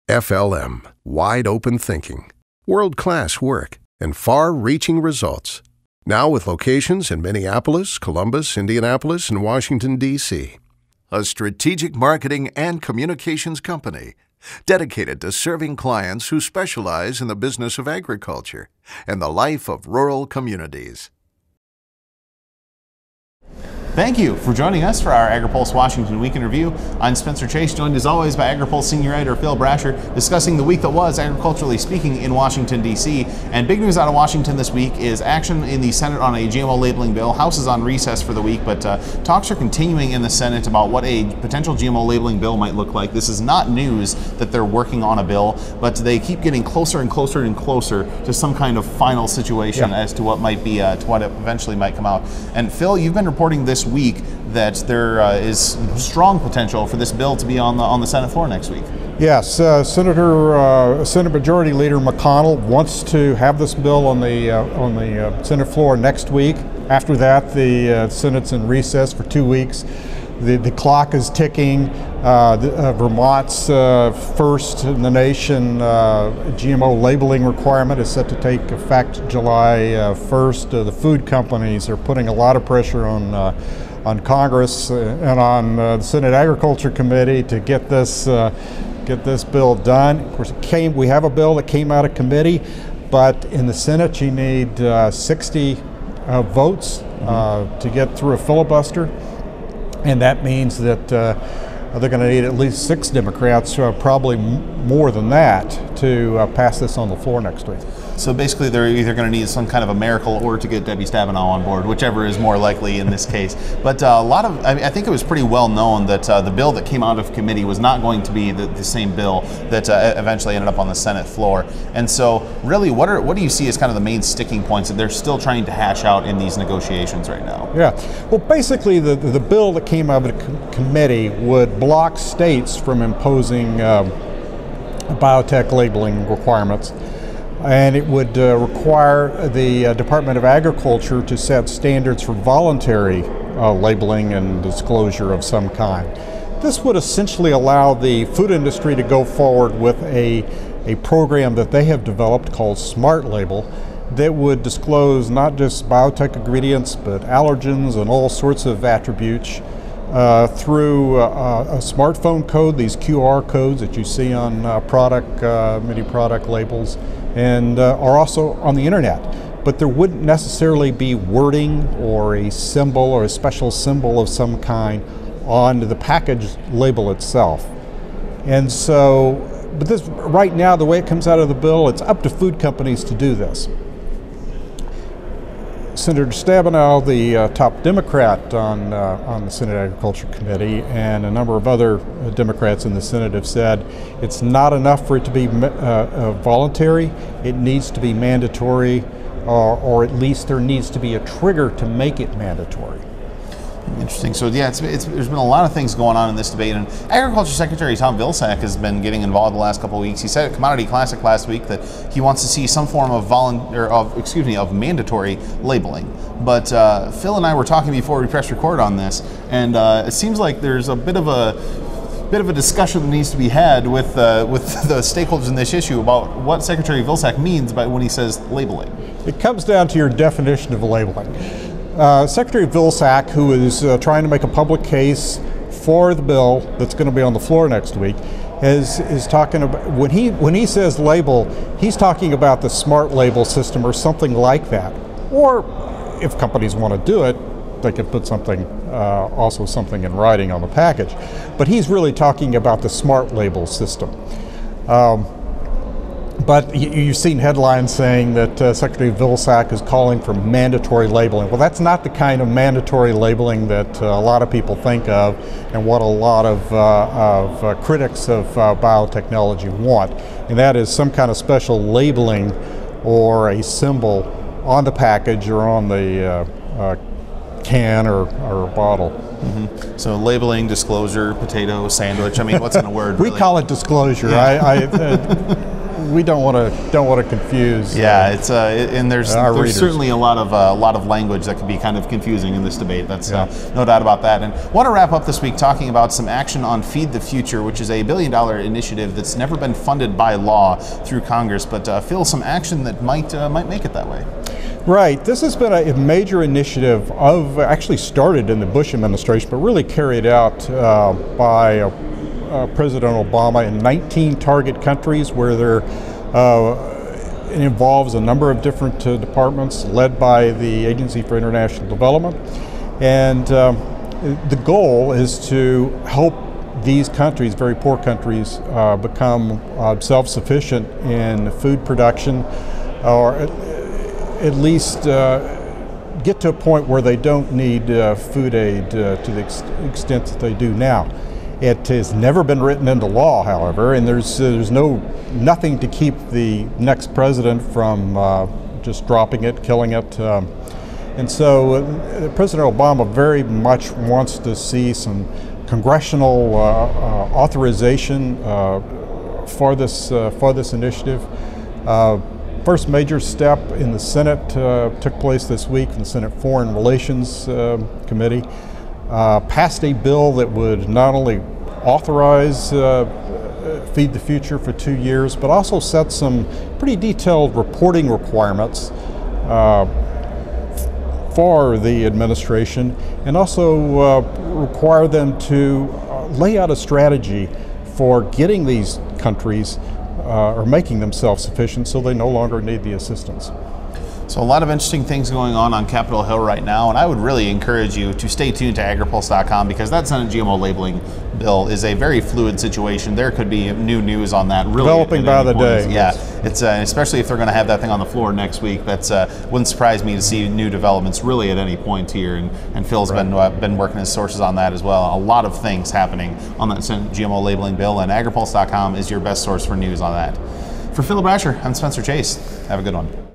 FLM, wide open thinking, world-class work, and far-reaching results. Now with locations in Minneapolis, Columbus, Indianapolis, and Washington, D.C. A strategic marketing and communications company dedicated to serving clients who specialize in the business of agriculture and the life of rural communities. Thank you for joining us for our Agri-Pulse Washington Week in Review. I'm Spencer Chase, joined as always by Agri-Pulse senior editor Phil Brasher, discussing the week that was, agriculturally speaking, in Washington, D.C. And big news out of Washington this week is action in the Senate on a GMO labeling bill. House is on recess for the week, but talks are continuing in the Senate about what a potential GMO labeling bill might look like. This is not news that they're working on a bill, but they keep getting closer and closer and closer to some kind of final situation as to what might be, to what eventually might come out. And Phil, you've been reporting this week that there is strong potential for this bill to be on the Senate floor next week. Yes, Senate Majority Leader McConnell wants to have this bill on the Senate floor next week. After that, the Senate's in recess for 2 weeks. The clock is ticking. Vermont's first in the nation GMO labeling requirement is set to take effect July 1st. The food companies are putting a lot of pressure on Congress and on the Senate Agriculture Committee to get this bill done. Of course, we have a bill that came out of committee, but in the Senate you need 60 votes to get through a filibuster, and that means that they're going to need at least 6 Democrats, probably more than that, to pass this on the floor next week. So basically they're either going to need some kind of a miracle or to get Debbie Stabenow on board, whichever is more likely in this case. But I think it was pretty well known that the bill that came out of committee was not going to be the same bill that eventually ended up on the Senate floor. And so really, what do you see as kind of the main sticking points that they're still trying to hash out in these negotiations right now? Yeah, well, basically the bill that came out of committee would block states from imposing biotech labeling requirements. And it would require the Department of Agriculture to set standards for voluntary labeling and disclosure of some kind. This would essentially allow the food industry to go forward with a program that they have developed called Smart Label that would disclose not just biotech ingredients but allergens and all sorts of attributes through a smartphone code, these QR codes that you see on many product labels, and are also on the internet. But there wouldn't necessarily be wording or a symbol or a special symbol of some kind on the package label itself. And so, but this right now, the way it comes out of the bill, it's up to food companies to do this. Senator Stabenow, the top Democrat on the Senate Agriculture Committee, and a number of other Democrats in the Senate have said it's not enough for it to be voluntary. It needs to be mandatory, or at least there needs to be a trigger to make it mandatory. Interesting. So yeah, there's been a lot of things going on in this debate, and Agriculture Secretary Tom Vilsack has been getting involved the last couple of weeks. He said at Commodity Classic last week that he wants to see some form of mandatory labeling. But Phil and I were talking before we pressed record on this, and it seems like there's a bit of a discussion that needs to be had with the stakeholders in this issue about what Secretary Vilsack means by when he says labeling. It comes down to your definition of labeling. Secretary Vilsack, who is trying to make a public case for the bill that's going to be on the floor next week, is talking about, when he says label, he's talking about the smart label system or something like that. Or if companies want to do it, they could put something in writing on the package. But he's really talking about the smart label system. But you've seen headlines saying that Secretary Vilsack is calling for mandatory labeling. Well, that's not the kind of mandatory labeling that a lot of people think of and what a lot of critics of biotechnology want. And that is some kind of special labeling or a symbol on the package or on the can or bottle. Mm-hmm. So labeling, disclosure, potato, sandwich, I mean, what's in a word? We really? call it disclosure. Yeah. we don't want to confuse. Yeah, it's and there's readers. certainly a lot of language that can be kind of confusing in this debate. That's no doubt about that. And I want to wrap up this week talking about some action on Feed the Future, which is a $1 billion initiative that's never been funded by law through Congress, but Phil, some action that might make it that way. Right. This has been a major initiative actually started in the Bush administration, but really carried out by President Obama in 19 target countries where it involves a number of different departments led by the Agency for International Development. And the goal is to help these countries, very poor countries, become self-sufficient in food production, or at least get to a point where they don't need food aid to the extent that they do now. It has never been written into law, however, and there's nothing to keep the next president from just dropping it, killing it. And so President Obama very much wants to see some congressional authorization for this initiative. First major step in the Senate took place this week in the Senate Foreign Relations Committee. Passed a bill that would not only authorize Feed the Future for 2 years, but also set some pretty detailed reporting requirements for the administration, and also require them to lay out a strategy for getting these countries or making them self-sufficient so they no longer need the assistance. So a lot of interesting things going on Capitol Hill right now, and I would really encourage you to stay tuned to Agri-Pulse.com, because that Senate GMO labeling bill is a very fluid situation. There could be new news on that. Really developing by the day. Yeah, it's especially if they're going to have that thing on the floor next week. That's wouldn't surprise me to see new developments really at any point here. And Phil's been working his sources on that as well. A lot of things happening on that Senate GMO labeling bill, and Agri-Pulse.com is your best source for news on that. For Phil Brasher, I'm Spencer Chase. Have a good one.